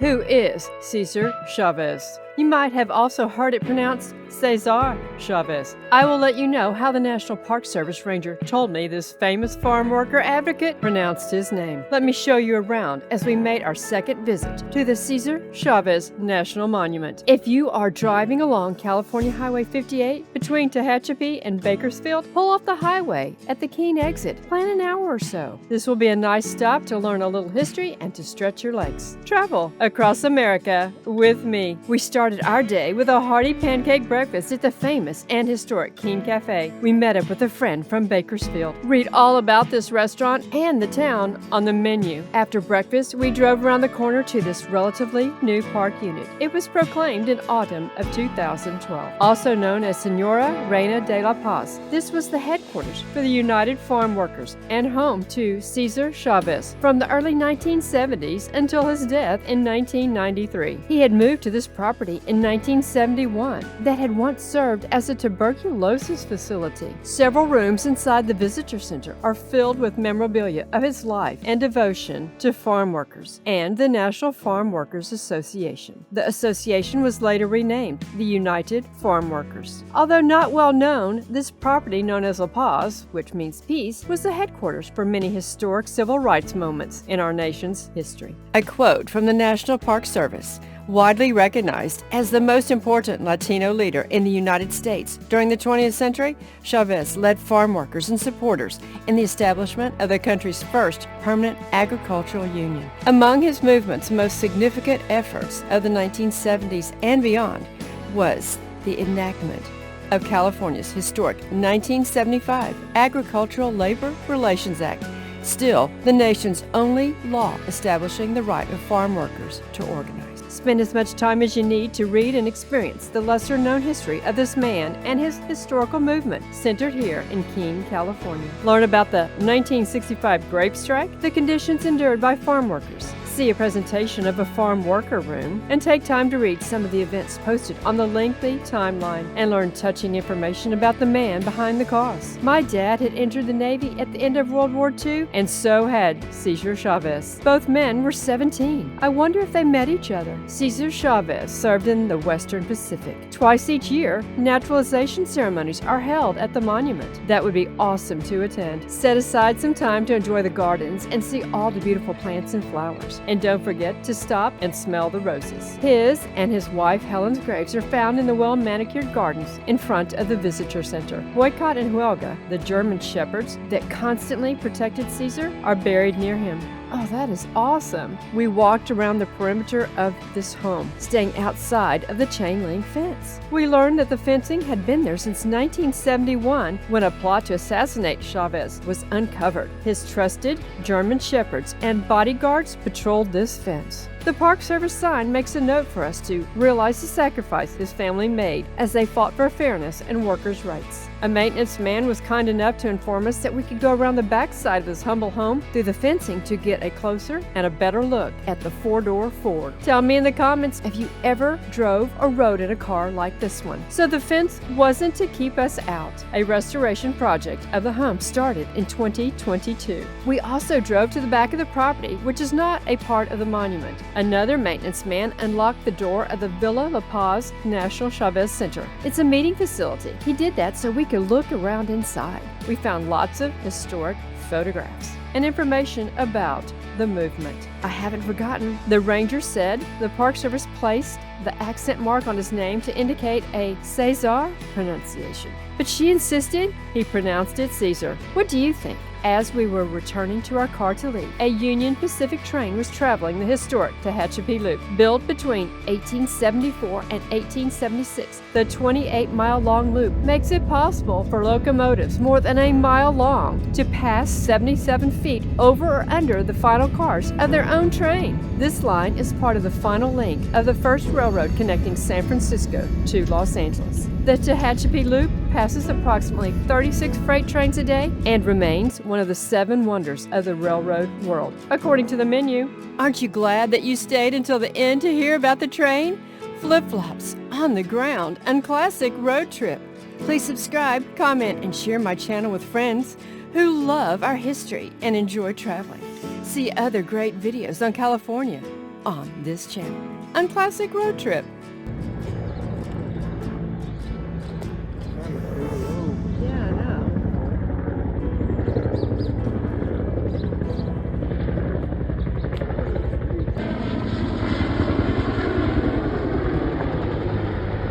Who is Cesar Chavez? You might have also heard it pronounced Cesar Chavez. I will let you know how the National Park Service ranger told me this famous farm worker advocate pronounced his name. Let me show you around as we made our second visit to the Cesar Chavez National Monument. If you are driving along California Highway 58 between Tehachapi and Bakersfield, pull off the highway at the Keene exit. Plan an hour or so. This will be a nice stop to learn a little history and to stretch your legs. Travel across America with me. We started our day with a hearty pancake breakfast at the famous and historic Keene Café. We met up with a friend from Bakersfield. Read all about this restaurant and the town on the menu. After breakfast, we drove around the corner to this relatively new park unit. It was proclaimed in autumn of 2012. Also known as Senora Reina de la Paz, this was the headquarters for the United Farm Workers and home to Cesar Chavez from the early 1970s until his death in 1993. He had moved to this property in 1971 that had once served as a tuberculosis facility. Several rooms inside the visitor center are filled with memorabilia of his life and devotion to farm workers and the National Farm Workers Association. The association was later renamed the United Farm Workers. Although not well known, this property known as La Paz, which means peace, was the headquarters for many historic civil rights moments in our nation's history. A quote from the National Park Service: widely recognized as the most important Latino leader in the United States during the 20th century, Chavez led farm workers and supporters in the establishment of the country's first permanent agricultural union. Among his movement's most significant efforts of the 1970s and beyond was the enactment of California's historic 1975 Agricultural Labor Relations Act, still the nation's only law establishing the right of farm workers to organize. Spend as much time as you need to read and experience the lesser-known history of this man and his historical movement centered here in Keene, California. Learn about the 1965 grape strike, the conditions endured by farm workers, see a presentation of a farm worker room, and take time to read some of the events posted on the lengthy timeline and learn touching information about the man behind the cause. My dad had entered the Navy at the end of World War II, and so had Cesar Chavez. Both men were 17. I wonder if they met each other. Cesar Chavez served in the Western Pacific. Twice each year, naturalization ceremonies are held at the monument. That would be awesome to attend. Set aside some time to enjoy the gardens and see all the beautiful plants and flowers. And don't forget to stop and smell the roses. His and his wife Helen's graves are found in the well-manicured gardens in front of the visitor center. Boycott and Huelga, the German shepherds that constantly protected Cesar, are buried near him. Oh, that is awesome. We walked around the perimeter of this home, staying outside of the chain link fence. We learned that the fencing had been there since 1971 when a plot to assassinate Chavez was uncovered. His trusted German shepherds and bodyguards patrolled this fence. The Park Service sign makes a note for us to realize the sacrifice his family made as they fought for fairness and workers' rights. A maintenance man was kind enough to inform us that we could go around the back side of this humble home through the fencing to get a closer and a better look at the four-door Ford. Tell me in the comments if you ever drove or rode in a car like this one. So the fence wasn't to keep us out. A restoration project of the home started in 2022. We also drove to the back of the property, which is not a part of the monument. Another maintenance man unlocked the door of the Villa La Paz National Chavez Center. It's a meeting facility. He did that so we could look around inside. We found lots of historic photographs and information about the movement. I haven't forgotten. The ranger said the Park Service placed the accent mark on his name to indicate a Cesar pronunciation, but she insisted he pronounced it Cesar. What do you think? As we were returning to our car to leave, a Union Pacific train was traveling the historic Tehachapi Loop. Built between 1874 and 1876, the 28-mile-long loop makes it possible for locomotives more than a mile long to pass 77 feet over or under the final cars of their own train. This line is part of the final link of the first railroad connecting San Francisco to Los Angeles. The Tehachapi Loop passes approximately 36 freight trains a day and remains one of the 7 wonders of the railroad world, according to the menu. Aren't you glad that you stayed until the end to hear about the train? Flip-flops on the ground, Unclassic road trip. Please subscribe, comment, and share my channel with friends who love our history and enjoy traveling. See other great videos on California on this channel. Unclassic Road Trip.